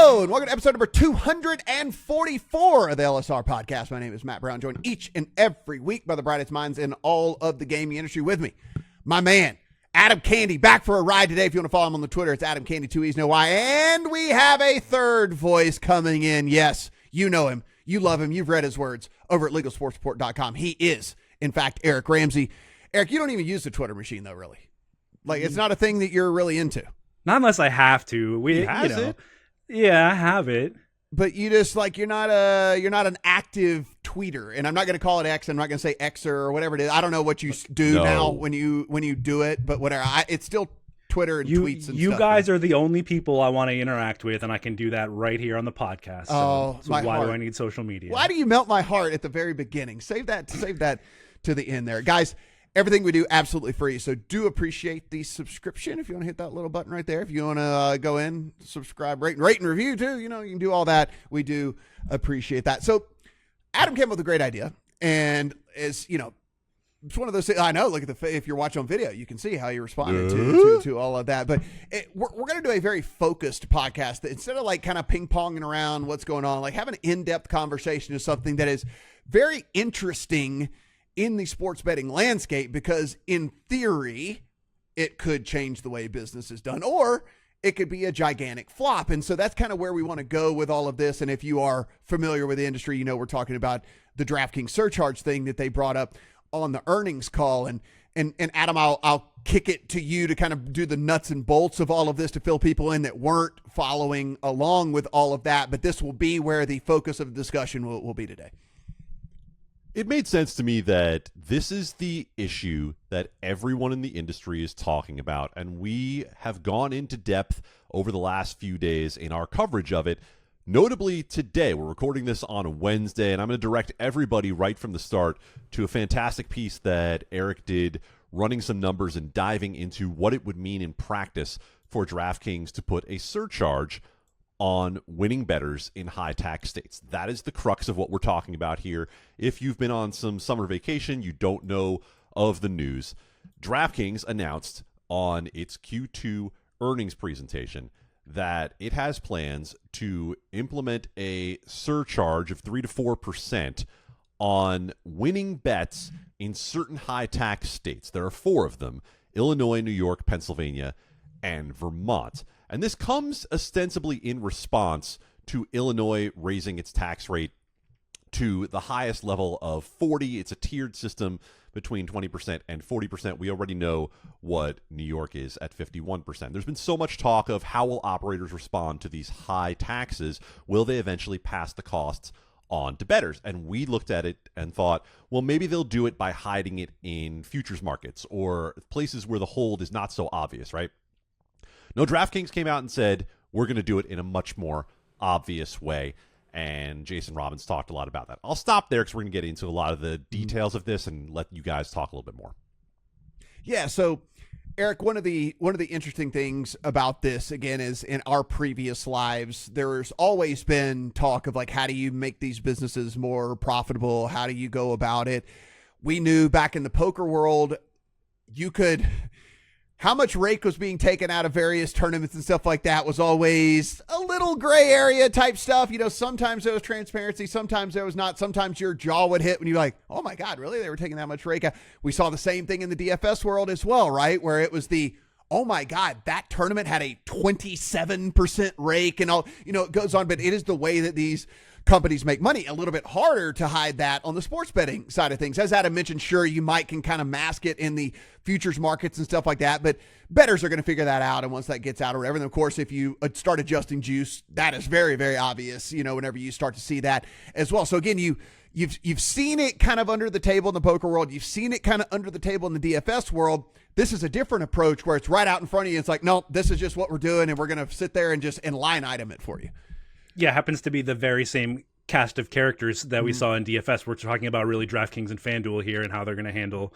Hello, and welcome to episode number 244 of the LSR podcast. My name is Matt Brown, joined each and every week by the brightest minds in all of the gaming industry. With me, my man, Adam Candee, back for a ride today. If you want to follow him on the Twitter, it's Adam Candee, 2 E's, no Y. And we have a third voice coming in. Yes, you know him. You love him. You've read his words over at LegalSportsReport.com. He is, in fact, Eric Ramsey. Eric, you don't even use the Twitter machine, though, really. Like, it's not a thing that you're really into. Not unless I have to. Yeah, I have it. But you just you're not an active tweeter, and I'm not going to call it X. I'm not going to say Xer or whatever it is. I don't know what you do now when you do it, but whatever. It's still Twitter and tweets and stuff. You guys are the only people I want to interact with, and I can do that right here on the podcast. So why do I need social media? Why do you melt my heart at the very beginning? Save that to the end there, guys. Everything we do, absolutely free. So do appreciate the subscription. If you want to hit that little button right there. If you want to go in, subscribe, rate and review too. You can do all that. We do appreciate that. So Adam came up with a great idea. And it's one of those things. I know, look at if you're watching on video, you can see how he responded to all of that. But we're going to do a very focused podcast that instead of kind of ping-ponging around what's going on, have an in-depth conversation is something that is very interesting in the sports betting landscape, because in theory, it could change the way business is done, or it could be a gigantic flop. And so that's kind of where we want to go with all of this. And if you are familiar with the industry, we're talking about the DraftKings Surcharge thing that they brought up on the earnings call. And Adam, I'll kick it to you to kind of do the nuts and bolts of all of this to fill people in that weren't following along with all of that. But this will be where the focus of the discussion will be today. It made sense to me that this is the issue that everyone in the industry is talking about, and we have gone into depth over the last few days in our coverage of it. Notably today, we're recording this on a Wednesday, and I'm going to direct everybody right from the start to a fantastic piece that Eric did, running some numbers and diving into what it would mean in practice for DraftKings to put a surcharge on winning bettors in high-tax states. That is the crux of what we're talking about here. If you've been on some summer vacation, you don't know of the news. DraftKings announced on its Q2 earnings presentation that it has plans to implement a surcharge of 3 to 4% on winning bets in certain high-tax states. There are 4 of them: Illinois, New York, Pennsylvania, and Vermont. And this comes ostensibly in response to Illinois raising its tax rate to the highest level of 40. It's a tiered system between 20% and 40%. We already know what New York is at 51%. There's been so much talk of how will operators respond to these high taxes. Will they eventually pass the costs on to bettors? And we looked at it and thought, well, maybe they'll do it by hiding it in futures markets or places where the hold is not so obvious, right? No, DraftKings came out and said, we're going to do it in a much more obvious way. And Jason Robbins talked a lot about that. I'll stop there because we're going to get into a lot of the details of this and let you guys talk a little bit more. Yeah, so Eric, one of the interesting things about this, again, is in our previous lives, there's always been talk of how do you make these businesses more profitable? How do you go about it? We knew back in the poker world, how much rake was being taken out of various tournaments and stuff like that was always a little gray area type stuff. Sometimes there was transparency, sometimes there was not. Sometimes your jaw would hit when you're like, oh my God, really? They were taking that much rake out. We saw the same thing in the DFS world as well, right? Where it was oh my God, that tournament had a 27% rake and all, it goes on, but it is the way that these companies make money. A little bit harder to hide that on the sports betting side of things. As Adam mentioned, sure, you can kind of mask it in the futures markets and stuff like that, but bettors are going to figure that out. And once that gets out or whatever, and of course, if you start adjusting juice, that is very, very obvious, whenever you start to see that as well. So again, you've seen it kind of under the table in the poker world. You've seen it kind of under the table in the DFS world. This is a different approach where it's right out in front of you. It's like, no, this is just what we're doing. And we're going to sit there and just line item it for you. Yeah, happens to be the very same cast of characters that we saw in DFS. We're talking about really DraftKings and FanDuel here and how they're going to handle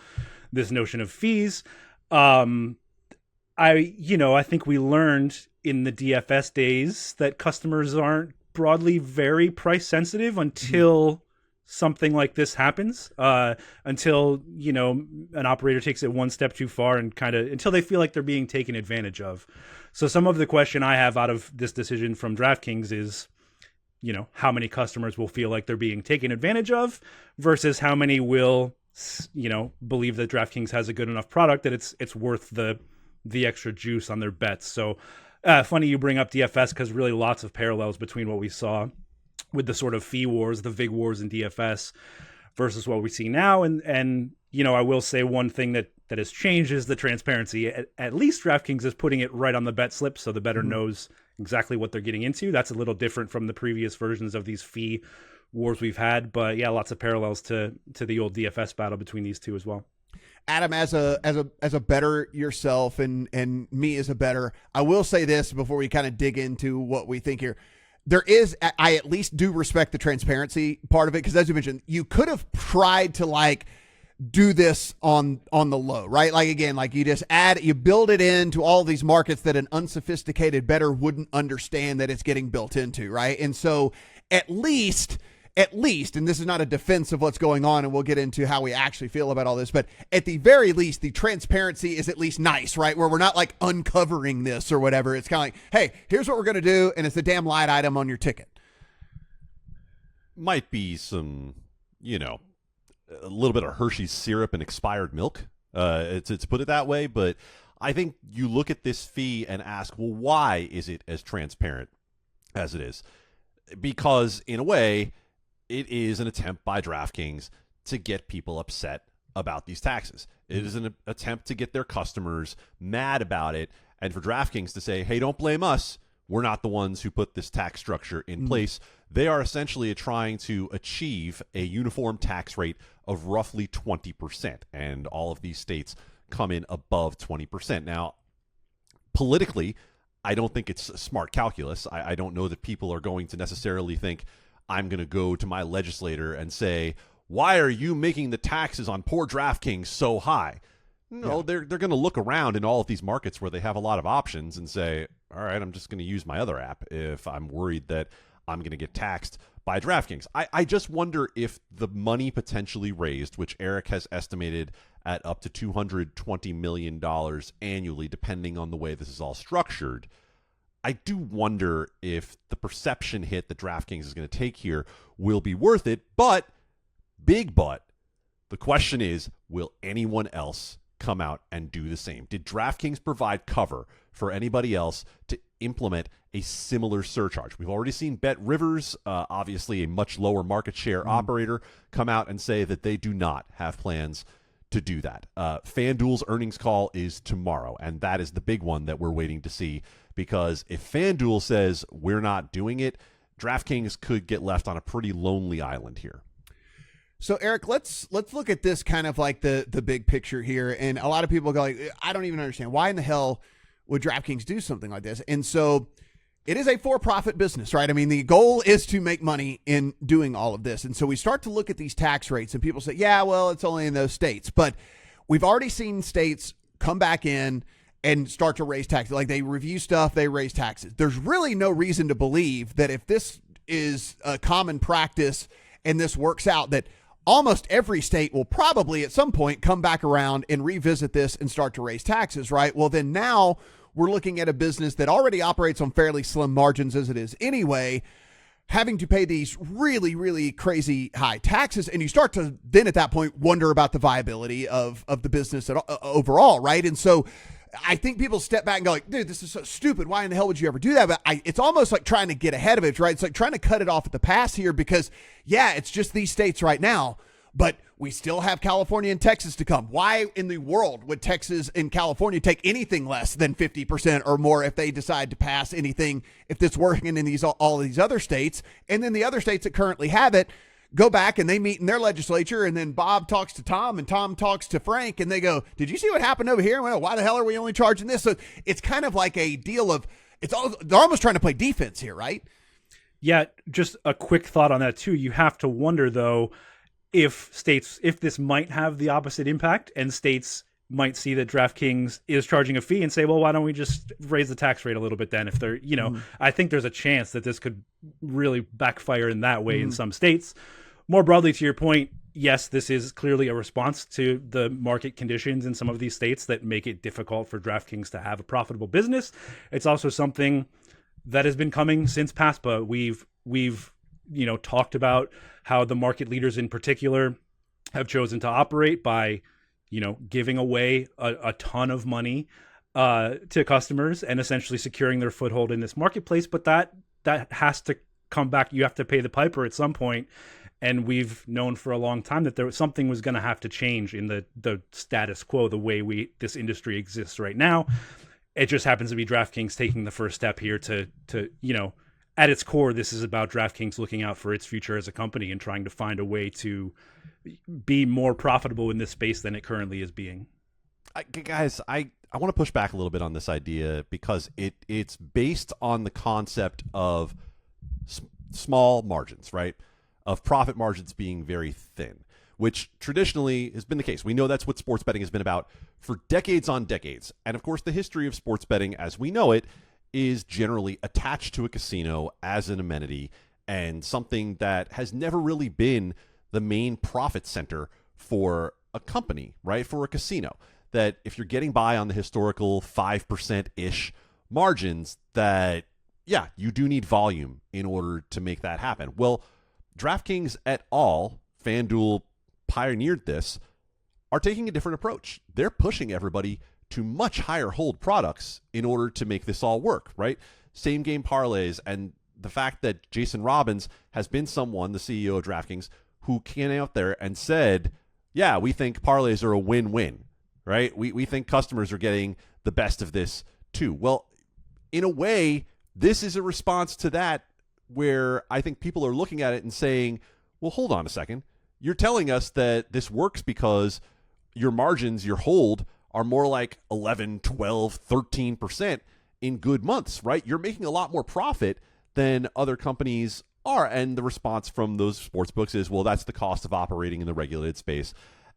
this notion of fees. I think we learned in the DFS days that customers aren't broadly very price sensitive until something like this happens, until, an operator takes it one step too far and until they feel like they're being taken advantage of. So some of the question I have out of this decision from DraftKings is, how many customers will feel like they're being taken advantage of versus how many will, believe that DraftKings has a good enough product that it's worth the extra juice on their bets. So funny you bring up DFS, because really lots of parallels between what we saw with the sort of fee wars, the VIG wars in DFS versus what we see now. And I will say one thing that has changed is the transparency. At least DraftKings is putting it right on the bet slip, so the bettor knows exactly what they're getting into. That's a little different from the previous versions of these fee wars we've had. But yeah, lots of parallels to the old DFS battle between these two as well. Adam, as a bettor yourself and me as a bettor, I will say this before we kind of dig into what we think here. I at least do respect the transparency part of it, because as you mentioned, you could have tried to do this on the low, right? Again, you build it into all these markets that an unsophisticated bettor wouldn't understand that it's getting built into, right? And so at least, and this is not a defense of what's going on, and we'll get into how we actually feel about all this, but at the very least, the transparency is at least nice, right? Where we're not uncovering this or whatever. It's kind of hey, here's what we're going to do, and it's a damn light item on your ticket. Might be some, a little bit of Hershey's syrup and expired milk, to put it that way. But I think you look at this fee and ask, well, why is it as transparent as it is? Because in a way, it is an attempt by DraftKings to get people upset about these taxes. It is an attempt to get their customers mad about it, and for DraftKings to say, hey, don't blame us. We're not the ones who put this tax structure in place. They are essentially trying to achieve a uniform tax rate of roughly 20%, and all of these states come in above 20%. Now, politically, I don't think it's smart calculus. I don't know that people are going to necessarily think, I'm going to go to my legislator and say, why are you making the taxes on poor DraftKings so high? No, they're going to look around in all of these markets where they have a lot of options and say, all right, I'm just going to use my other app if I'm worried that I'm going to get taxed by DraftKings. I just wonder if the money potentially raised, which Eric has estimated at up to $220 million annually, depending on the way this is all structured, I do wonder if the perception hit that DraftKings is going to take here will be worth it. But, big but, the question is, will anyone else come out and do the same? Did DraftKings provide cover for anybody else to implement a similar surcharge? We've already seen BetRivers, obviously a much lower market share operator, come out and say that they do not have plans to do that. FanDuel's earnings call is tomorrow, and that is the big one that we're waiting to see, because if FanDuel says we're not doing it, DraftKings could get left on a pretty lonely island here. So, Eric, let's look at this kind of the big picture here. And a lot of people go I don't even understand. Why in the hell would DraftKings do something like this? And so it is a for-profit business, right? I mean, the goal is to make money in doing all of this. And so we start to look at these tax rates, and people say, yeah, well, it's only in those states. But we've already seen states come back in and start to raise taxes. They review stuff, they raise taxes. There's really no reason to believe that if this is a common practice and this works out, that almost every state will probably at some point come back around and revisit this and start to raise taxes, right? Well, then now we're looking at a business that already operates on fairly slim margins as it is anyway, having to pay these really, really crazy high taxes. And you start to then at that point wonder about the viability of the business overall, right? And so I think people step back and go dude, this is so stupid. Why in the hell would you ever do that? But it's almost like trying to get ahead of it, right? It's like trying to cut it off at the pass here, because it's just these states right now, but we still have California and Texas to come. Why in the world would Texas and California take anything less than 50% or more if they decide to pass anything, if it's working in all of these other states? And then the other states that currently have it go back and they meet in their legislature, and then Bob talks to Tom and Tom talks to Frank, and they go, did you see what happened over here? Well, why the hell are we only charging this? So it's kind of like a deal of, they're almost trying to play defense here, right? Yeah, just a quick thought on that too. You have to wonder though, if this might have the opposite impact, and states might see that DraftKings is charging a fee and say, well, why don't we just raise the tax rate a little bit then? If they're, I think there's a chance that this could really backfire in that way in some states. more broadly to your point, yes, this is clearly a response to the market conditions in some of these states that make it difficult for DraftKings to have a profitable business. It's also something that has been coming since PASPA. We've talked about how the market leaders in particular have chosen to operate by giving away a ton of money to customers and essentially securing their foothold in this marketplace. But that has to come back. You have to pay the piper at some point. And we've known for a long time that something was going to have to change in the status quo, the way this industry exists right now. It just happens to be DraftKings taking the first step here to at its core, this is about DraftKings looking out for its future as a company and trying to find a way to be more profitable in this space than it currently is being. Guys, I want to push back a little bit on this idea because it's based on the concept of small margins, right? Of profit margins being very thin, which traditionally has been the case. We know that's what sports betting has been about for decades on decades. And of course, the history of sports betting as we know it is generally attached to a casino as an amenity and something that has never really been the main profit center for a company, right? For a casino. That if you're getting by on the historical 5%-ish margins, that, yeah, you do need volume in order to make that happen. Well, DraftKings et al., FanDuel pioneered this, are taking a different approach. They're pushing everybody to much higher hold products in order to make this all work, right? Same game parlays, and the fact that Jason Robbins has been someone, the CEO of DraftKings, who came out there and said, yeah, we think parlays are a win-win, right? We think customers are getting the best of this too. Well, in a way, this is a response to that, where I think people are looking at it and saying, well, hold on a second. You're telling us that this works because your margins, your hold, are more like 11, 12, 13% in good months, right? You're making a lot more profit than other companies are. And the response from those sports books is, well, that's the cost of operating in the regulated space,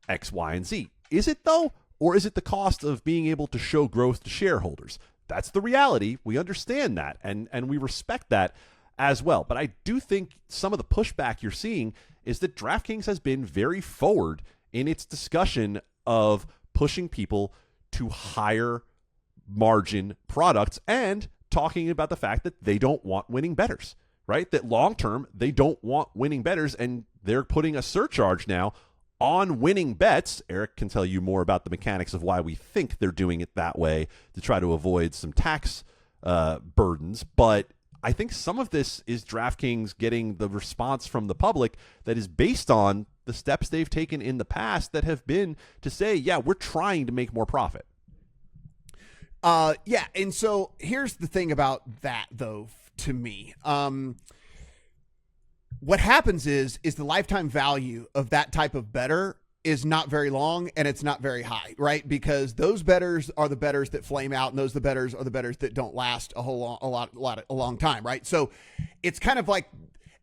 X, Y, and Z. Is it though? Or is it the cost of being able to show growth to shareholders? That's the reality. We understand that, and we respect that as well. But I do think some of the pushback you're seeing is that DraftKings has been very forward in its discussion of pushing people to higher margin products and talking about the fact that they don't want winning bettors, right? That long term, they don't want winning bettors, and they're putting a surcharge now on winning bets. Eric can tell you more about the mechanics of why we think they're doing it that way to try to avoid some tax burdens. But I think some of this is DraftKings getting the response from the public that is based on the steps they've taken in the past that have been to say, yeah, we're trying to make more profit. Yeah, and so here's the thing about that, though, to me. What happens is the lifetime value of that type of bettor is not very long and it's not very high, right? Because those bettors are the bettors that flame out, and those the bettors are the bettors that don't last a long time, right? So it's kind of like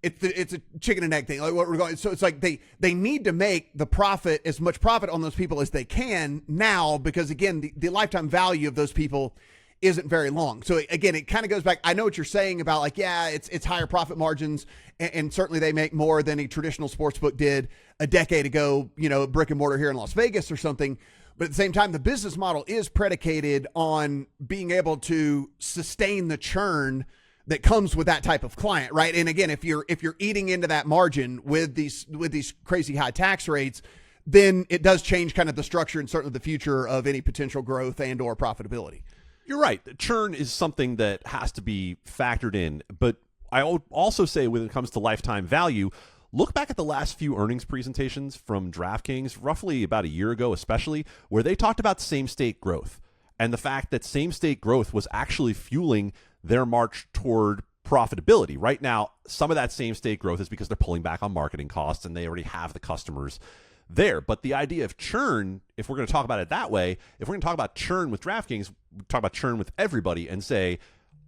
it's a chicken and egg thing. Like what we're going. So it's like they need to make the profit, as much profit on those people as they can now, because again, the lifetime value of those people isn't very long. So again, it kind of goes back. I know what you're saying about, like, yeah, it's higher profit margins, and certainly they make more than a traditional sports book did a decade ago, brick and mortar here in Las Vegas or something. But at the same time, the business model is predicated on being able to sustain the churn that comes with that type of client, right? And again, if you're eating into that margin with these crazy high tax rates, then it does change kind of the structure and certainly the future of any potential growth and or profitability. You're right. Churn is something that has to be factored in. But I also say when it comes to lifetime value, look back at the last few earnings presentations from DraftKings, roughly about a year ago especially, where they talked about same-state growth and the fact that same-state growth was actually fueling their march toward profitability. Right now, some of that same-state growth is because they're pulling back on marketing costs and they already have the customers there. But the idea of churn, if we're going to talk about it that way, if we're going to talk about churn with DraftKings, talk about churn with everybody and say,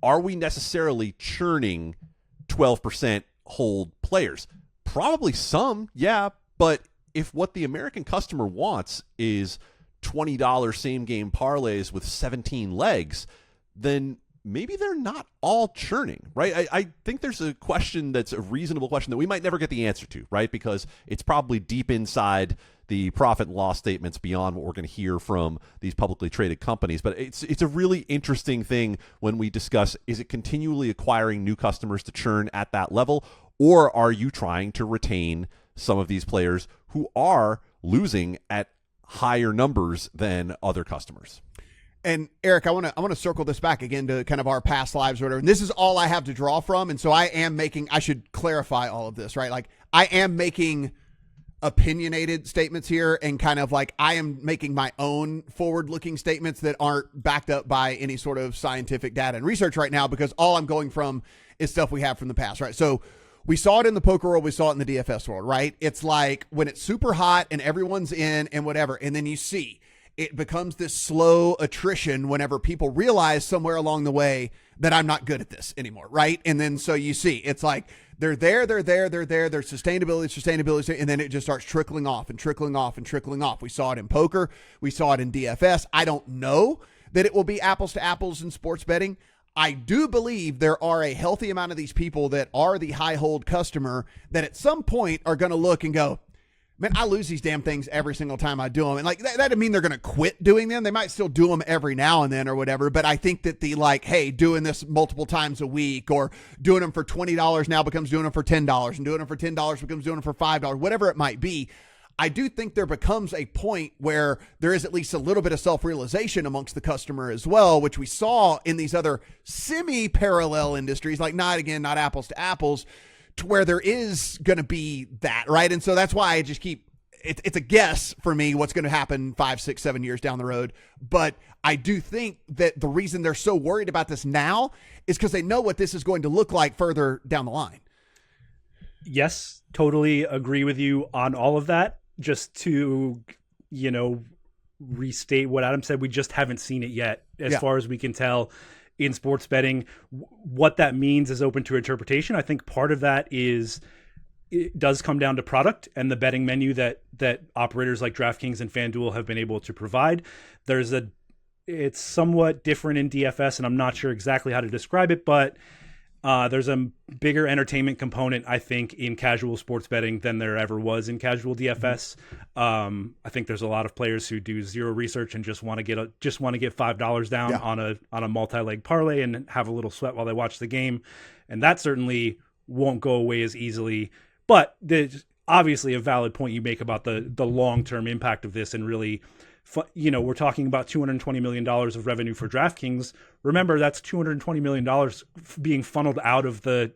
are we necessarily churning 12% hold players? Probably some, yeah. But if what the American customer wants is $20 same game parlays with 17 legs, then maybe they're not all churning, right? I think there's a question that's a reasonable question that we might never get the answer to, right? Because it's probably deep inside the profit and loss statements beyond what we're going to hear from these publicly traded companies. But it's a really interesting thing when we discuss, is it continually acquiring new customers to churn at that level, or are you trying to retain some of these players who are losing at higher numbers than other customers? And Eric, I want to circle this back again to kind of our past lives or whatever. And this is all I have to draw from. And so I should clarify all of this, right? Like, I am making opinionated statements here, and kind of like I am making my own forward-looking statements that aren't backed up by any sort of scientific data and research right now, because all I'm going from is stuff we have from the past, right? So we saw it in the poker world, we saw it in the DFS world, right? It's like when it's super hot and everyone's in and whatever, and then you see it becomes this slow attrition whenever people realize somewhere along the way that I'm not good at this anymore, right? And then so you see, it's like there's sustainability, and then it just starts trickling off and trickling off and trickling off. We saw it in poker. We saw it in DFS. I don't know that it will be apples to apples in sports betting. I do believe there are a healthy amount of these people that are the high hold customer that at some point are going to look and go, man, I lose these damn things every single time I do them. And like, that doesn't mean they're going to quit doing them. They might still do them every now and then or whatever. But I think that the like, hey, doing this multiple times a week, or doing them for $20 now becomes doing them for $10, and doing them for $10 becomes doing them for $5, whatever it might be. I do think there becomes a point where there is at least a little bit of self-realization amongst the customer as well, which we saw in these other semi-parallel industries, like not apples to apples, to where there is going to be that, right? And so that's why I just keep, it's a guess for me what's going to happen 5, 6, 7 years down the road. But I do think that the reason they're so worried about this now is because they know what this is going to look like further down the line. Yes, totally agree with you on all of that. Just to, restate what Adam said, we just haven't seen it yet, as far as we can tell in sports betting. What that means is open to interpretation. I think part of that is it does come down to product and the betting menu that operators like DraftKings and FanDuel have been able to provide. It's somewhat different in DFS, and I'm not sure exactly how to describe it, but there's a bigger entertainment component, I think, in casual sports betting than there ever was in casual DFS. I think there's a lot of players who do zero research and just want to get $5 down on a multi-leg parlay and have a little sweat while they watch the game, and that certainly won't go away as easily. But there's obviously a valid point you make about the long-term impact of this, and really, we're talking about $220 million of revenue for DraftKings. Remember, that's $220 million being funneled out of the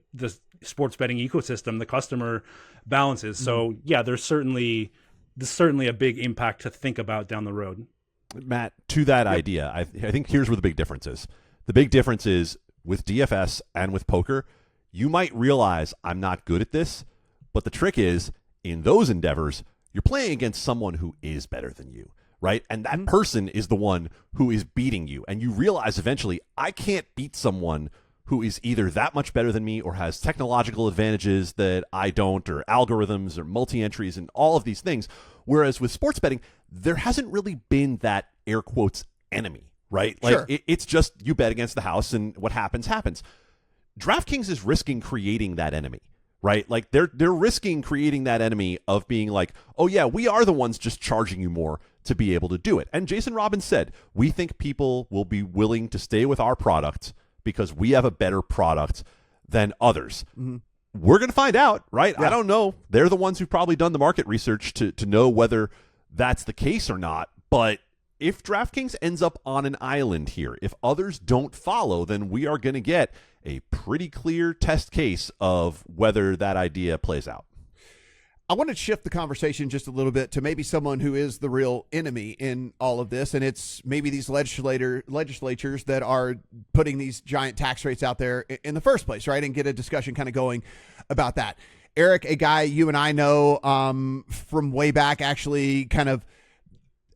sports betting ecosystem, the customer balances. So yeah, there's certainly a big impact to think about down the road. Matt, to that idea, I think here's where the big difference is. The big difference is with DFS and with poker, you might realize I'm not good at this, but the trick is in those endeavors, you're playing against someone who is better than you. Right? And that person is the one who is beating you. And you realize eventually, I can't beat someone who is either that much better than me or has technological advantages that I don't, or algorithms or multi-entries and all of these things. Whereas with sports betting, there hasn't really been that air quotes enemy, right? Like it's just you bet against the house and what happens. DraftKings is risking creating that enemy. Right? Like they're risking creating that enemy of being like, oh yeah, we are the ones just charging you more to be able to do it. And Jason Robbins said, we think people will be willing to stay with our product because we have a better product than others. We're going to find out, right? I don't know. They're the ones who've probably done the market research to know whether that's the case or not. But if DraftKings ends up on an island here, if others don't follow, then we are going to get a pretty clear test case of whether that idea plays out. I want to shift the conversation just a little bit to maybe someone who is the real enemy in all of this, and it's maybe these legislatures that are putting these giant tax rates out there in the first place, right? And get a discussion kind of going about that. Eric, a guy you and I know from way back, actually kind of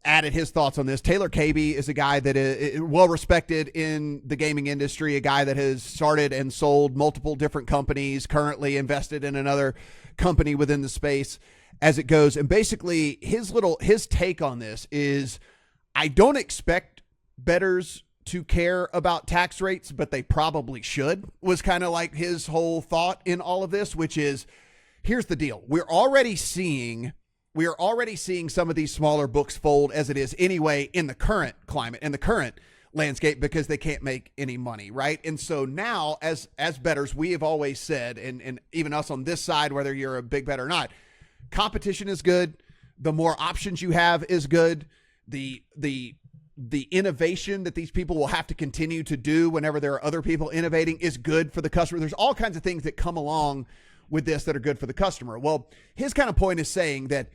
added his thoughts on this. Taylor Cabey is a guy that is well respected in the gaming industry, a guy that has started and sold multiple different companies, currently invested in another company within the space as it goes. And basically his take on this is, I don't expect bettors to care about tax rates, but they probably should, was kind of like his whole thought in all of this, which is, here's the deal. We are already seeing some of these smaller books fold as it is anyway in the current climate, in the current landscape, because they can't make any money, right? And so now, as bettors, we have always said, and even us on this side, whether you're a big bet or not, competition is good. The more options you have is good. The innovation that these people will have to continue to do whenever there are other people innovating is good for the customer. There's all kinds of things that come along with this that are good for the customer. Well, his kind of point is saying that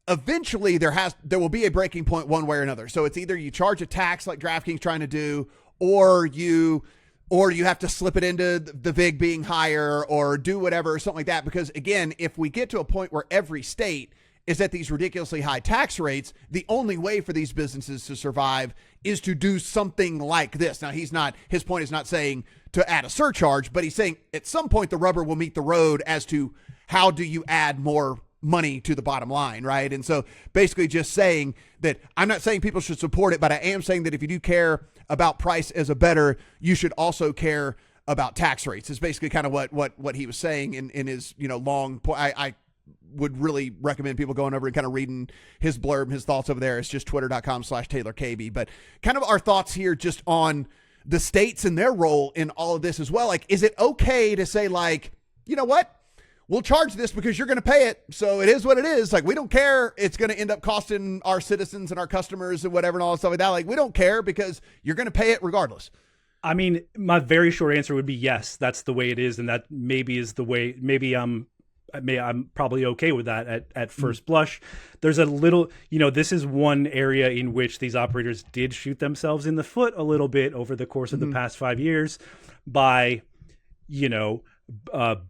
eventually there will be a breaking point one way or another. So it's either you charge a tax like DraftKings trying to do, or you have to slip it into the VIG being higher, or do whatever or something like that. Because again, if we get to a point where every state is at these ridiculously high tax rates, the only way for these businesses to survive is to do something like this. Now, his point is not saying to add a surcharge, but he's saying at some point the rubber will meet the road as to how do you add more money to the bottom line, right? And so basically just saying that I'm not saying people should support it, but I am saying that if you do care about price as a bettor, you should also care about tax rates. Is basically kind of what he was saying in his long point. I would really recommend people going over and kind of reading his blurb, his thoughts over there. It's just twitter.com/TaylorKB. But kind of our thoughts here just on the states and their role in all of this as well. Like, is it okay to say, like, you know what? We'll charge this because you're going to pay it. So it is what it is. Like, we don't care. It's going to end up costing our citizens and our customers and whatever and all that stuff like that. Like, we don't care because you're going to pay it regardless. I mean, my very short answer would be yes, that's the way it is. And that maybe is the way, I'm probably okay with that at first blush. There's a little, this is one area in which these operators did shoot themselves in the foot a little bit over the course of the past 5 years by,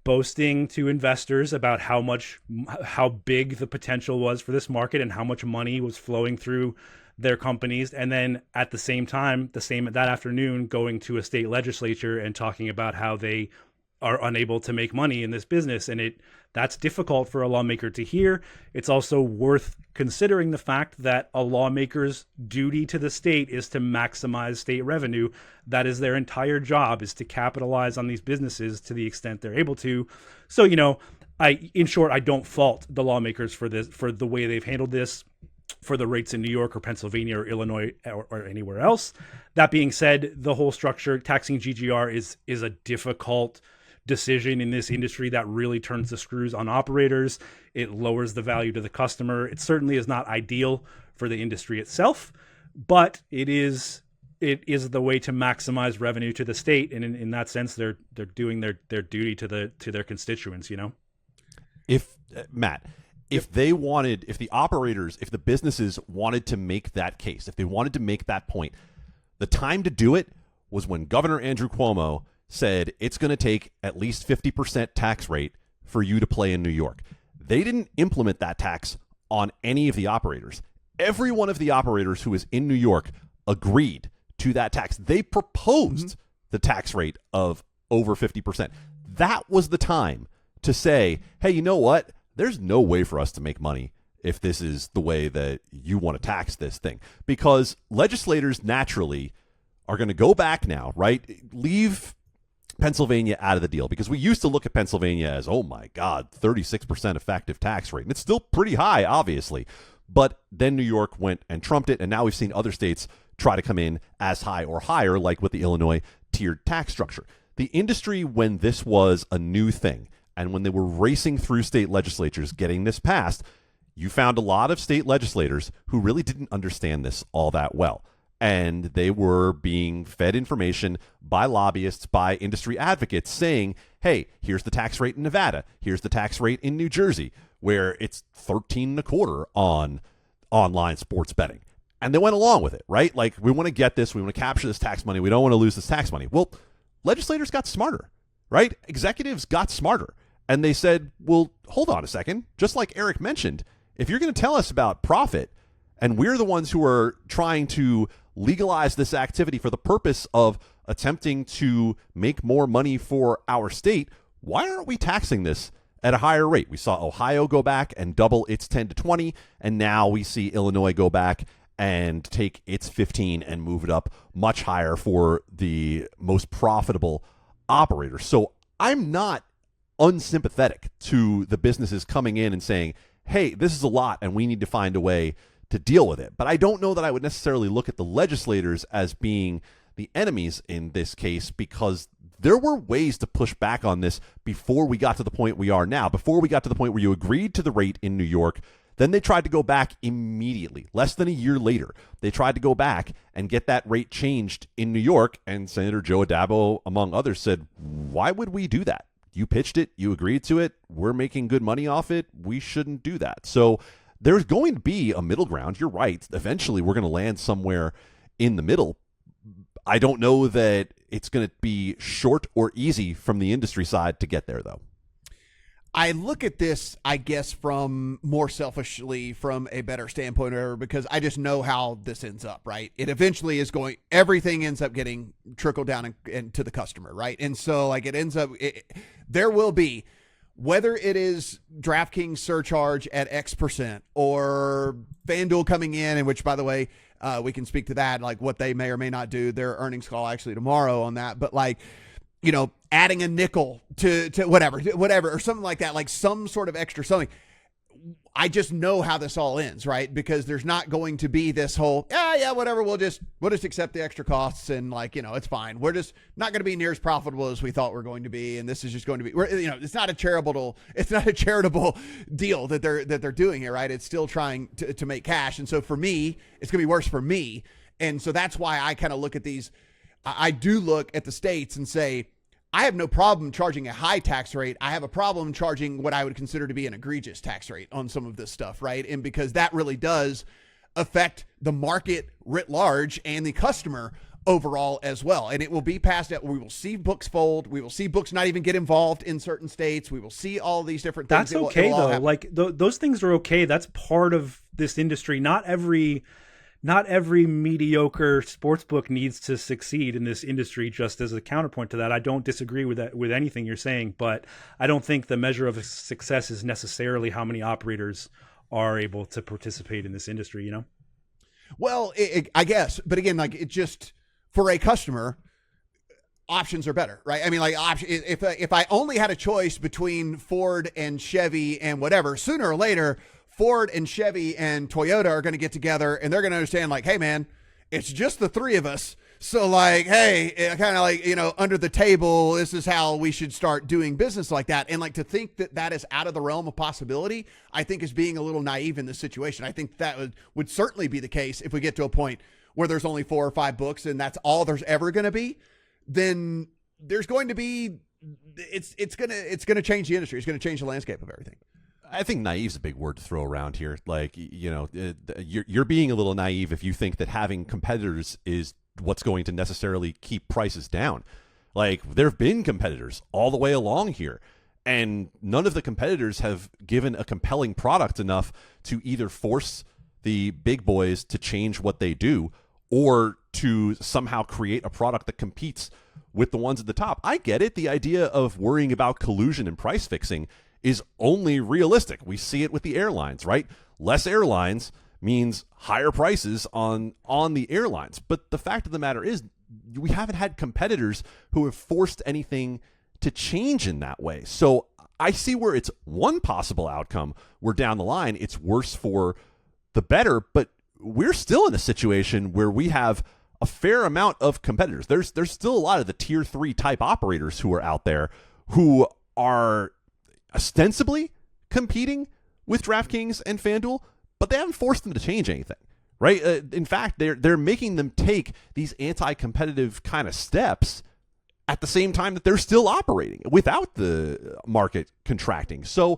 boasting to investors about how big the potential was for this market and how much money was flowing through their companies. And then at the same time, that afternoon, going to a state legislature and talking about how they are unable to make money in this business. And that's difficult for a lawmaker to hear. It's also worth considering the fact that a lawmaker's duty to the state is to maximize state revenue. That is their entire job, is to capitalize on these businesses to the extent they're able to. So, in short, I don't fault the lawmakers for the way they've handled this, for the rates in New York or Pennsylvania or Illinois or anywhere else. That being said, the whole structure, taxing GGR is a difficult decision in this industry that really turns the screws on operators. It lowers the value to the customer. It certainly is not ideal for the industry itself, but it is the way to maximize revenue to the state. And in that sense, they're doing their duty to their constituents, If Matt, if the operators, if the businesses wanted to make that case, if they wanted to make that point, the time to do it was when Governor Andrew Cuomo said it's going to take at least 50% tax rate for you to play in New York. They didn't implement that tax on any of the operators. Every one of the operators who was in New York agreed to that tax. They proposed the tax rate of over 50%. That was the time to say, hey, you know what? There's no way for us to make money if this is the way that you want to tax this thing. Because legislators naturally are going to go back now, right? Leave Pennsylvania out of the deal, because we used to look at Pennsylvania as, oh my God, 36% effective tax rate. And it's still pretty high, obviously. But then New York went and trumped it, and now we've seen other states try to come in as high or higher, like with the Illinois tiered tax structure. The industry, when this was a new thing, and when they were racing through state legislatures getting this passed, you found a lot of state legislators who really didn't understand this all that well. And they were being fed information by lobbyists, by industry advocates saying, hey, here's the tax rate in Nevada. Here's the tax rate in New Jersey, where it's 13.25% on online sports betting. And they went along with it, right? Like, we want to get this. We want to capture this tax money. We don't want to lose this tax money. Well, legislators got smarter, right? Executives got smarter. And they said, well, hold on a second. Just like Eric mentioned, if you're going to tell us about profit, and we're the ones who are trying to legalize this activity for the purpose of attempting to make more money for our state, why aren't we taxing this at a higher rate? We saw Ohio go back and double its 10 to 20, and now we see Illinois go back and take its 15 and move it up much higher for the most profitable operators. So I'm not unsympathetic to the businesses coming in and saying, hey, this is a lot and we need to find a way to deal with it. But I don't know that I would necessarily look at the legislators as being the enemies in this case, because there were ways to push back on this before we got to the point we are now, before we got to the point where you agreed to the rate in New York. Then they tried to go back immediately. Less than a year later, they tried to go back and get that rate changed in New York. And Senator Joe Adabo, among others, said, why would we do that? You pitched it. You agreed to it. We're making good money off it. We shouldn't do that. So there's going to be a middle ground. You're right. Eventually, we're going to land somewhere in the middle. I don't know that it's going to be short or easy from the industry side to get there, though. I look at this, I guess, from more selfishly from a better standpoint, or because I just know how this ends up, right? It eventually is going, everything ends up getting trickled down and to the customer, right? And so like it ends up, there will be, whether it is DraftKings surcharge at X% or FanDuel coming in, and which, by the way, we can speak to that, like what they may or may not do, their earnings call actually tomorrow on that, but like, you know, adding a nickel to whatever, or something like that, like some sort of extra something. I just know how this all ends, right? Because there's not going to be this whole, yeah, whatever. We'll just accept the extra costs and like, you know, it's fine. We're just not going to be near as profitable as we thought we're going to be. And this is just going to be, you know, it's not a charitable deal that they're doing here, right? It's still trying to make cash. And so for me, it's going to be worse for me. And so that's why I kind of look at these. I do look at the states and say, I have no problem charging a high tax rate. I have a problem charging what I would consider to be an egregious tax rate on some of this stuff, right? And because that really does affect the market writ large and the customer overall as well. And it will be past that. We will see books fold. We will see books not even get involved in certain states. We will see all these different things. That's okay, though. Like those things are okay. That's part of this industry. Not every mediocre sports book needs to succeed in this industry. Just as a counterpoint to that, I don't disagree with that, with anything you're saying, but I don't think the measure of success is necessarily how many operators are able to participate in this industry, you know? Well, I guess, but again, like it just, for a customer, options are better, right? I mean, like if I only had a choice between Ford and Chevy and whatever, sooner or later, Ford and Chevy and Toyota are going to get together and they're going to understand like, hey man, it's just the three of us. So like, hey, kind of like, you know, under the table, this is how we should start doing business like that. And like to think that that is out of the realm of possibility, I think is being a little naive in this situation. I think that would certainly be the case if we get to a point where there's only 4 or 5 books and that's all there's ever going to be. Then there's going to be, it's going to change the industry. It's going to change the landscape of everything. I think naive is a big word to throw around here. Like, you know, you're being a little naive if you think that having competitors is what's going to necessarily keep prices down. Like, there have been competitors all the way along here, and none of the competitors have given a compelling product enough to either force the big boys to change what they do or to somehow create a product that competes with the ones at the top. I get it. The idea of worrying about collusion and price fixing is only realistic. We see it with the airlines, right? Less airlines means higher prices on the airlines. But the fact of the matter is, we haven't had competitors who have forced anything to change in that way. So I see where it's one possible outcome where down the line it's worse for the better, but we're still in a situation where we have a fair amount of competitors. There's still a lot of the tier 3 type operators who are out there who are ostensibly competing with DraftKings and FanDuel, but they haven't forced them to change anything, right? In fact, they're making them take these anti-competitive kind of steps at the same time that they're still operating without the market contracting. So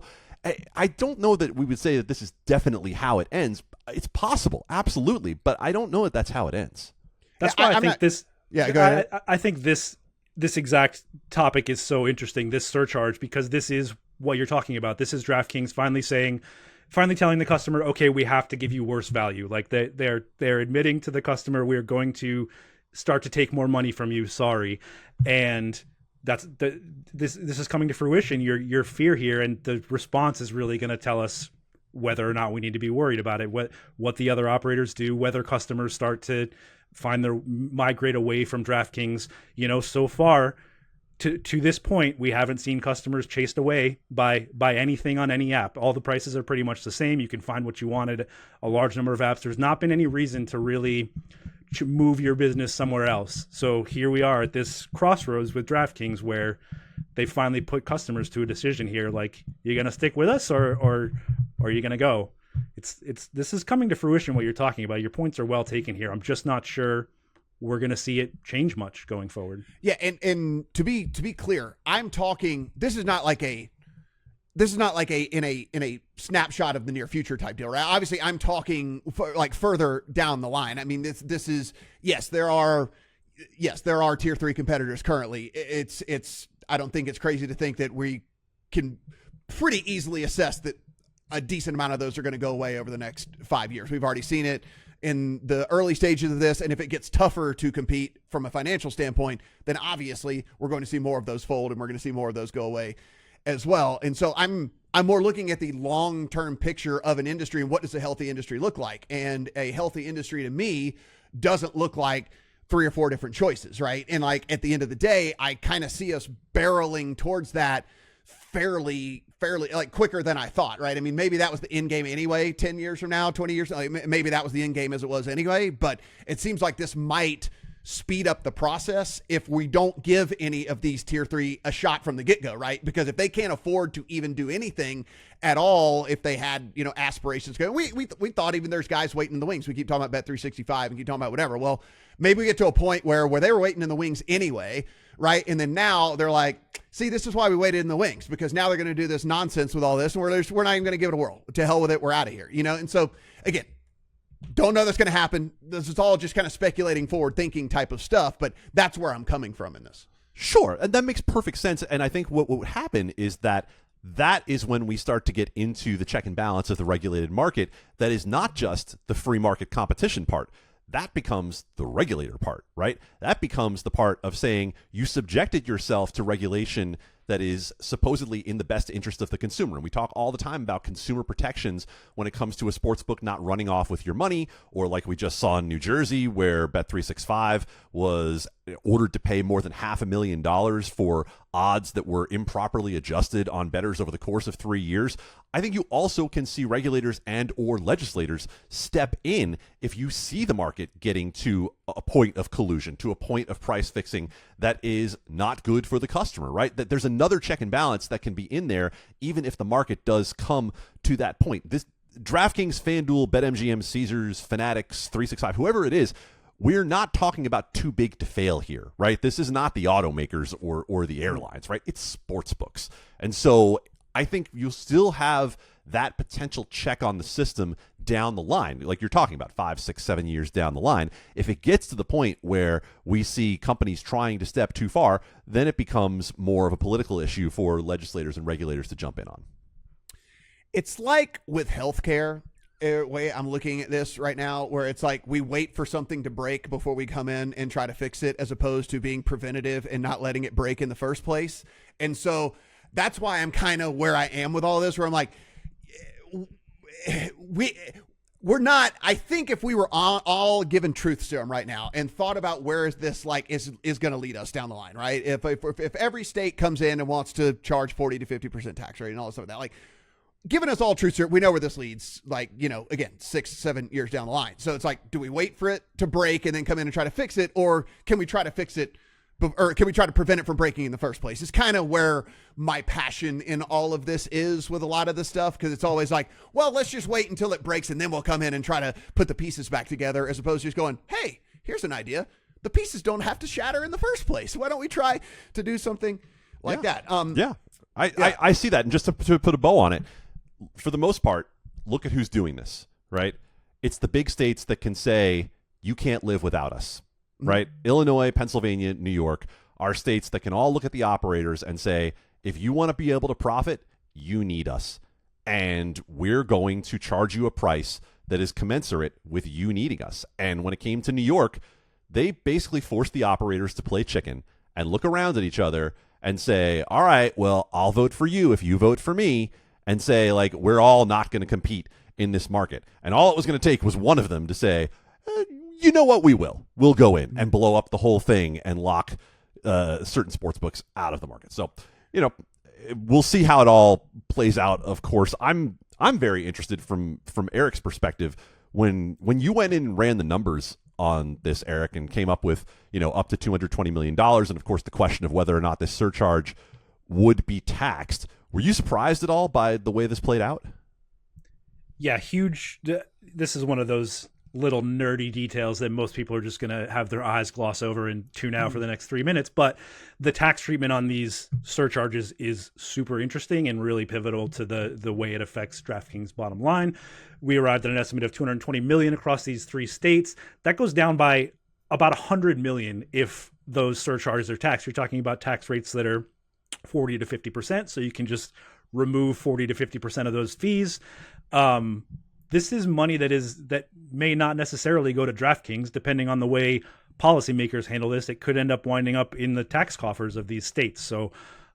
I don't know that we would say that this is definitely how it ends. It's possible, absolutely, but I don't know that that's how it ends. That's why I think this. Yeah, go ahead. I think this exact topic is so interesting. This surcharge, because this is what you're talking about. This is DraftKings finally telling the customer, okay, we have to give you worse value. Like they're admitting to the customer, we're going to start to take more money from you. Sorry. And this is coming to fruition. Your fear here, and the response is really going to tell us whether or not we need to be worried about it, what the other operators do, whether customers start to migrate away from DraftKings. So far to this point, we haven't seen customers chased away by anything on any app. All the prices are pretty much the same. You can find what you wanted, a large number of apps. There's not been any reason to really move your business somewhere else. So here we are at this crossroads with DraftKings where they finally put customers to a decision here. Like, you going to stick with us or are you going to go? This is coming to fruition, what you're talking about. Your points are well taken here. I'm just not sure we're going to see it change much going forward. Yeah, and to be clear, I'm talking. This is not like a in a snapshot of the near future type deal, right? Obviously, I'm talking further down the line. I mean, this is there are tier 3 competitors currently. It's I don't think it's crazy to think that we can pretty easily assess that a decent amount of those are going to go away over the next 5 years. We've already seen it in the early stages of this, and if it gets tougher to compete from a financial standpoint, then obviously we're going to see more of those fold, and we're going to see more of those go away as well. And so I'm more looking at the long-term picture of an industry and what does a healthy industry look like. And a healthy industry to me doesn't look like 3 or 4 different choices, right? And like at the end of the day, I kind of see us barreling towards that fairly like quicker than I thought, right? I mean, maybe that was the end game anyway, 10 years from now, 20 years, maybe that was the end game as it was anyway, but it seems like this might speed up the process if we don't give any of these tier 3 a shot from the get-go, right? Because if they can't afford to even do anything at all, if they had, aspirations going, we thought even there's guys waiting in the wings. We keep talking about Bet365 and keep talking about whatever. Well, maybe we get to a point where they were waiting in the wings anyway, right? And then now they're like, see, this is why we waited in the wings, because now they're going to do this nonsense with all this, and we're not even going to give it a whirl. To hell with it, we're out of here, And so, again, don't know that's going to happen. This is all just kind of speculating, forward-thinking type of stuff, but that's where I'm coming from in this. Sure, and that makes perfect sense. And I think what would happen is that is when we start to get into the check and balance of the regulated market. That is not just the free market competition part. That becomes the regulator part, right? That becomes the part of saying you subjected yourself to regulation that is supposedly in the best interest of the consumer. And we talk all the time about consumer protections when it comes to a sports book not running off with your money, or like we just saw in New Jersey where Bet365 was ordered to pay more than $500,000 for odds that were improperly adjusted on bettors over the course of 3 years. I think you also can see regulators and or legislators step in if you see the market getting to a point of collusion, to a point of price fixing that is not good for the customer, right? That there's another check and balance that can be in there, even if the market does come to that point. This DraftKings, FanDuel, BetMGM, Caesars, Fanatics, 365, whoever it is, we're not talking about too big to fail here, right? This is not the automakers or the airlines, right? It's sports books. And so I think you'll still have that potential check on the system down the line, like you're talking about 5, 6, 7 years down the line. If it gets to the point where we see companies trying to step too far, then it becomes more of a political issue for legislators and regulators to jump in on. It's like with healthcare, way I'm looking at this right now, where it's like we wait for something to break before we come in and try to fix it, as opposed to being preventative and not letting it break in the first place. And so that's why I'm kind of where I am with all this, where I'm like, we're not, I think if we were all given truth serum right now and thought about where is this is going to lead us down the line, right? If every state comes in and wants to charge 40 to 50% tax rate and all this stuff like that, giving us all truth serum, we know where this leads, again, 6, 7 years down the line. So it's like, do we wait for it to break and then come in and try to fix it? Or can we try to fix it, or can we try to prevent it from breaking in the first place? It's kind of where my passion in all of this is with a lot of this stuff, because it's always like, well, let's just wait until it breaks and then we'll come in and try to put the pieces back together, as opposed to just going, hey, here's an idea. The pieces don't have to shatter in the first place. Why don't we try to do something like that? I see that. And just to put a bow on it, for the most part, look at who's doing this, right? It's the big states that can say, you can't live without us, right? Mm-hmm. Illinois, Pennsylvania, New York are states that can all look at the operators and say, if you want to be able to profit, you need us. And we're going to charge you a price that is commensurate with you needing us. And when it came to New York, they basically forced the operators to play chicken and look around at each other and say, all right, well, I'll vote for you if you vote for me. and say, like, we're all not going to compete in this market. And all it was going to take was one of them to say, you know what, we'll go in and blow up the whole thing and lock certain sports books out of the market. So, we'll see how it all plays out. Of course, I'm very interested from Eric's perspective. When you went in and ran the numbers on this, Eric, and came up with, up to $220 million, and of course the question of whether or not this surcharge would be taxed, were you surprised at all by the way this played out? Yeah, huge. This is one of those little nerdy details that most people are just going to have their eyes gloss over and tune out for the next 3 minutes. But the tax treatment on these surcharges is super interesting and really pivotal to the way it affects DraftKings' bottom line. We arrived at an estimate of $220 million across these 3 states. That goes down by about $100 million if those surcharges are taxed. You're talking about tax rates that are 40 to 50%. So you can just remove 40 to 50% of those fees. This is money that may not necessarily go to DraftKings, depending on the way policymakers handle this. It could end up winding up in the tax coffers of these states. So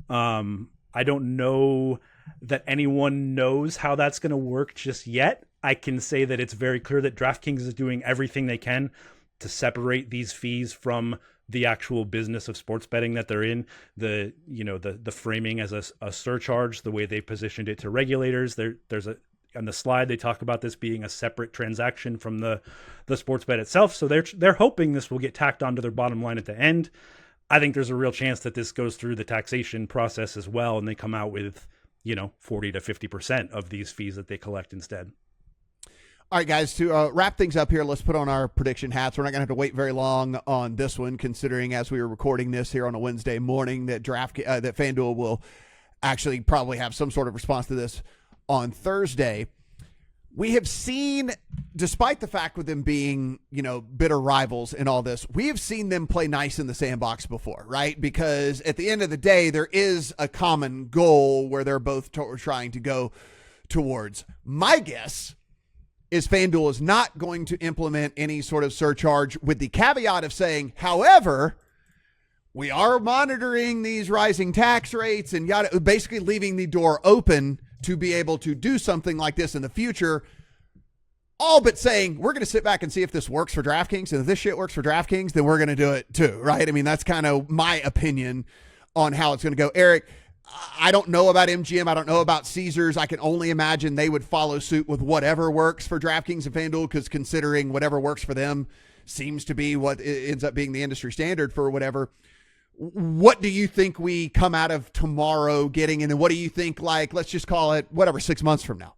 I don't know that anyone knows how that's going to work just yet. I can say that it's very clear that DraftKings is doing everything they can to separate these fees from the actual business of sports betting that they're in. The framing as a surcharge, the way they positioned it to regulators. On the slide, they talk about this being a separate transaction from the sports bet itself. So they're hoping this will get tacked onto their bottom line at the end. I think there's a real chance that this goes through the taxation process as well, and they come out with 40 to 50% of these fees that they collect instead. All right, guys, to wrap things up here, let's put on our prediction hats. We're not going to have to wait very long on this one, considering as we were recording this here on a Wednesday morning that that FanDuel will actually probably have some sort of response to this on Thursday. We have seen, despite the fact with them being, bitter rivals in all this, we have seen them play nice in the sandbox before, right? Because at the end of the day, there is a common goal where they're both trying to go towards. My guess is FanDuel is not going to implement any sort of surcharge, with the caveat of saying, however, we are monitoring these rising tax rates and basically leaving the door open to be able to do something like this in the future, all but saying we're going to sit back and see if this works for DraftKings, and if this shit works for DraftKings, then we're going to do it too, right? I mean, that's kind of my opinion on how it's going to go. Eric, I don't know about MGM. I don't know about Caesars. I can only imagine they would follow suit with whatever works for DraftKings and FanDuel, because considering whatever works for them seems to be what ends up being the industry standard for whatever. What do you think we come out of tomorrow getting? And then what do you think, let's just call it 6 months from now?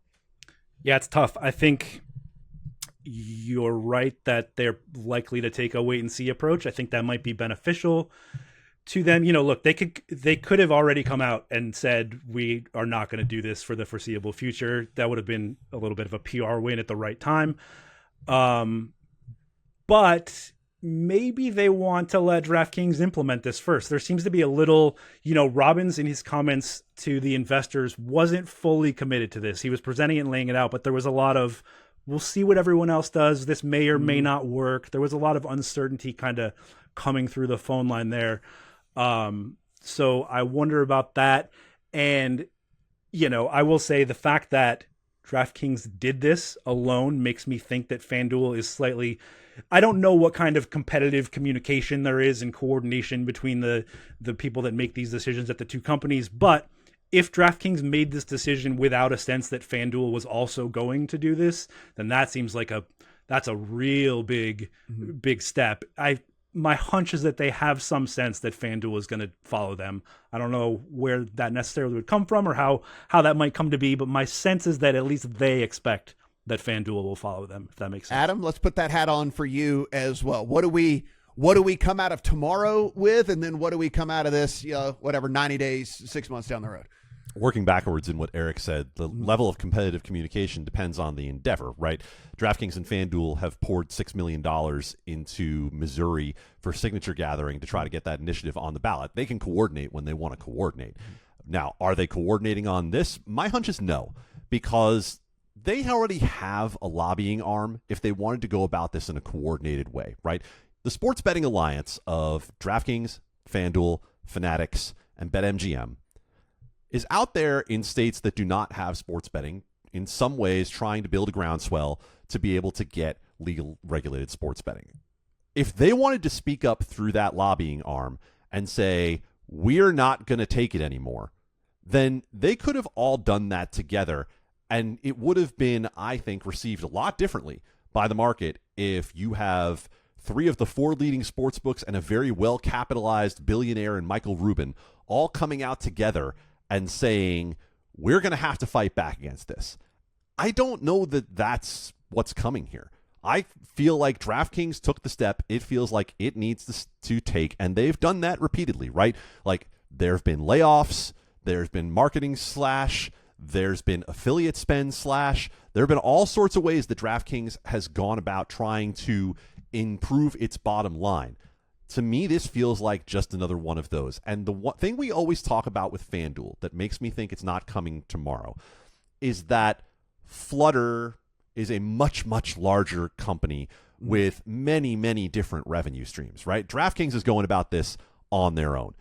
Yeah, it's tough. I think you're right that they're likely to take a wait and see approach. I think that might be beneficial to them. Look, they could have already come out and said, we are not going to do this for the foreseeable future. That would have been a little bit of a PR win at the right time. But maybe they want to let DraftKings implement this first. There seems to be a little, Robbins in his comments to the investors wasn't fully committed to this. He was presenting it and laying it out, but there was a lot of, we'll see what everyone else does. This may or may not work. There was a lot of uncertainty kind of coming through the phone line there. So I wonder about that. And, I will say the fact that DraftKings did this alone makes me think that FanDuel is slightly, I don't know what kind of competitive communication there is and coordination between the people that make these decisions at the two companies. But if DraftKings made this decision without a sense that FanDuel was also going to do this, then that seems like that's a real big step. My hunch is that they have some sense that FanDuel is going to follow them. I don't know where that necessarily would come from or how that might come to be, but my sense is that at least they expect that FanDuel will follow them, if that makes sense. Adam, let's put that hat on for you as well. What do we come out of tomorrow with, and then what do we come out of this, 90 days, 6 months down the road? Working backwards in what Eric said, the level of competitive communication depends on the endeavor, right? DraftKings and FanDuel have poured $6 million into Missouri for signature gathering to try to get that initiative on the ballot. They can coordinate when they want to coordinate. Now, are they coordinating on this? My hunch is no, because they already have a lobbying arm if they wanted to go about this in a coordinated way, right? The sports betting alliance of DraftKings, FanDuel, Fanatics, and BetMGM is out there in states that do not have sports betting, in some ways trying to build a groundswell to be able to get legal regulated sports betting. If they wanted to speak up through that lobbying arm and say, we're not going to take it anymore, then they could have all done that together. And it would have been, I think, received a lot differently by the market if you have 3 of the 4 leading sports books and a very well-capitalized billionaire in Michael Rubin all coming out together and saying, we're going to have to fight back against this. I don't know that that's what's coming here. I feel like DraftKings took the step it feels like it needs to take, and they've done that repeatedly, right? Like, there have been layoffs, there's been marketing slash, there's been affiliate spend slash. There have been all sorts of ways that DraftKings has gone about trying to improve its bottom line. To me, this feels like just another one of those. And the one thing we always talk about with FanDuel that makes me think it's not coming tomorrow is that Flutter is a much, much larger company with many, many different revenue streams, right? DraftKings is going about this on their own.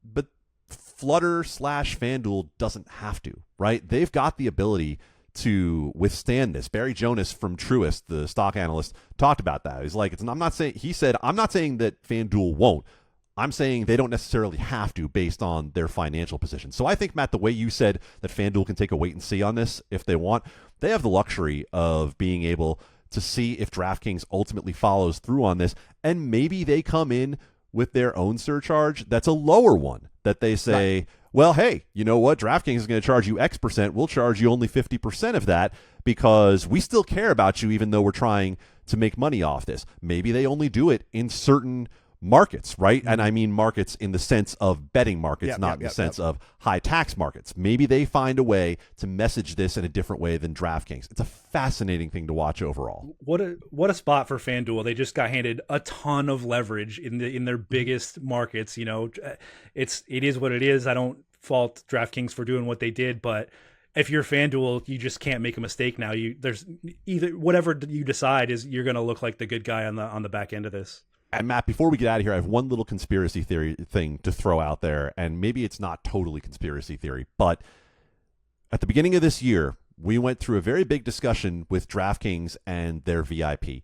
But Flutter / FanDuel doesn't have to, right? They've got the ability to withstand this. Barry Jonas from Truist, the stock analyst, talked about that. He's like, I'm not saying that FanDuel won't. I'm saying they don't necessarily have to based on their financial position. So I think, Matt, the way you said that FanDuel can take a wait and see on this if they want, they have the luxury of being able to see if DraftKings ultimately follows through on this, and maybe they come in with their own surcharge that's a lower one, that they say, right, well, hey, you know what? DraftKings is going to charge you X percent. We'll charge you only 50% of that because we still care about you even though we're trying to make money off this. Maybe they only do it in certain markets, right? And I mean markets in the sense of betting markets, not in the sense of high tax markets. Maybe they find a way to message this in a different way than DraftKings. It's a fascinating thing to watch overall. What a spot for FanDuel. They just got handed a ton of leverage in their biggest markets. You know, it is what it is. I don't fault DraftKings for doing what they did, but if you're FanDuel, you just can't make a mistake now. There's either whatever you decide is you're going to look like the good guy on the back end of this. And Matt, before we get out of here, I have one little conspiracy theory thing to throw out there, and maybe it's not totally conspiracy theory, but at the beginning of this year, we went through a very big discussion with DraftKings and their VIP,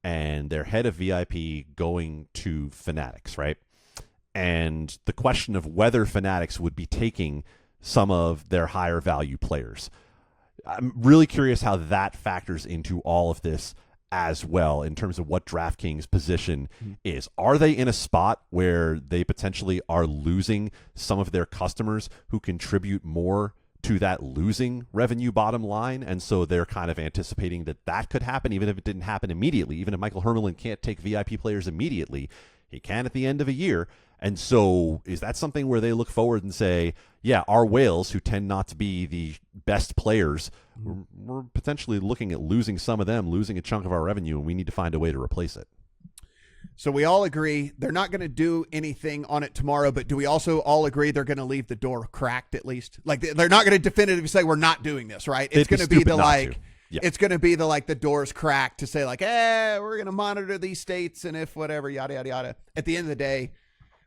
and their head of VIP going to Fanatics, right? And the question of whether Fanatics would be taking some of their higher value players. I'm really curious how that factors into all of this as well in terms of what DraftKings' position is. Are they in a spot where they potentially are losing some of their customers who contribute more to that losing revenue bottom line? And so they're kind of anticipating that could happen, even if it didn't happen immediately. Even if Michael Hermelin can't take VIP players immediately, he can at the end of a year. And so is that something where they look forward and say, yeah, our whales, who tend not to be the best players, we're potentially looking at losing some of them, losing a chunk of our revenue, and we need to find a way to replace it. So we all agree they're not going to do anything on it tomorrow, but do we also all agree they're going to leave the door cracked at least? Like, they're not going to definitively say we're not doing this, right? It's going to be the like, it's going to be the like the door's cracked to say like, we're going to monitor these states and if whatever, yada, yada, yada. At the end of the day,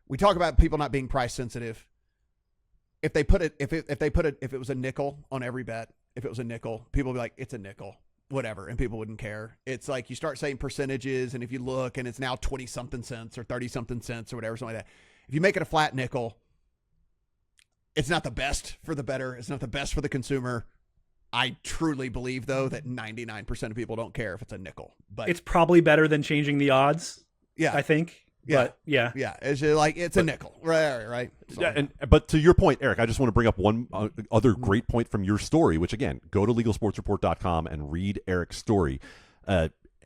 we talk about people not being price sensitive. If they put it, if it was a nickel on every bet, if it was a nickel, people would be like, it's a nickel, whatever. And people wouldn't care. It's like you start saying percentages. And if you look and it's now 20 something cents or 30 something cents or whatever, something like that. If you make it a flat nickel, it's not the best for the bettor. It's not the best for the consumer. I truly believe though that 99% of people don't care if it's a nickel, but it's probably better than changing the odds. Yeah. I think. But yeah. It's like it's a nickel, right? So, yeah, but to your point, Eric, I just want to bring up one other great point from your story. Which again, go to LegalSportsReport.com and read Eric's story.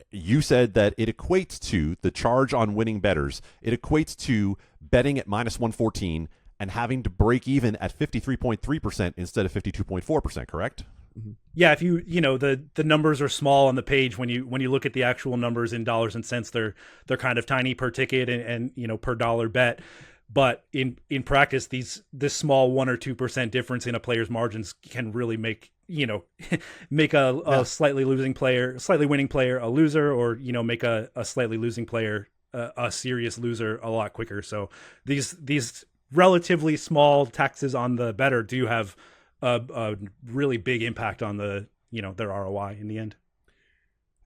You said that it equates to the charge on winning bettors. It equates to betting at -114 and having to break even at 53.3% instead of 52.4%. Correct? Yeah, if you the numbers are small on the page when you look at the actual numbers in dollars and cents, they're kind of tiny per ticket and per dollar bet. But in practice, this small 1 or 2% difference in a player's margins can really make a slightly winning player a loser, or make a slightly losing player a serious loser a lot quicker. So these relatively small taxes on the bettor do have a really big impact on the, their ROI in the end.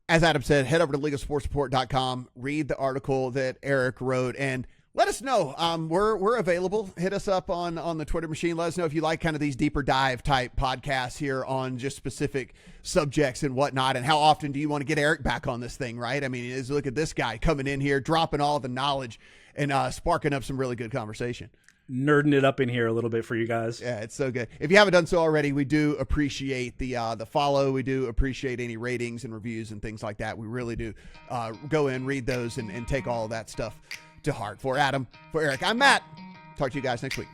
As Adam said, head over to legalsportsreport.com, read the article that Eric wrote, and let us know. We're available. Hit us up on the Twitter machine. Let us know if you like kind of these deeper dive type podcasts here on just specific subjects and whatnot. And how often do you want to get Eric back on this thing, right? I mean, look at this guy coming in here, dropping all the knowledge and sparking up some really good conversation. Nerding it up in here a little bit for you guys. Yeah, it's so good. If you haven't done so already, we do appreciate the follow. We do appreciate any ratings and reviews and things like that. We really do go in, read those, and take all of that stuff to heart. For Adam, for Eric, I'm Matt. Talk to you guys next week.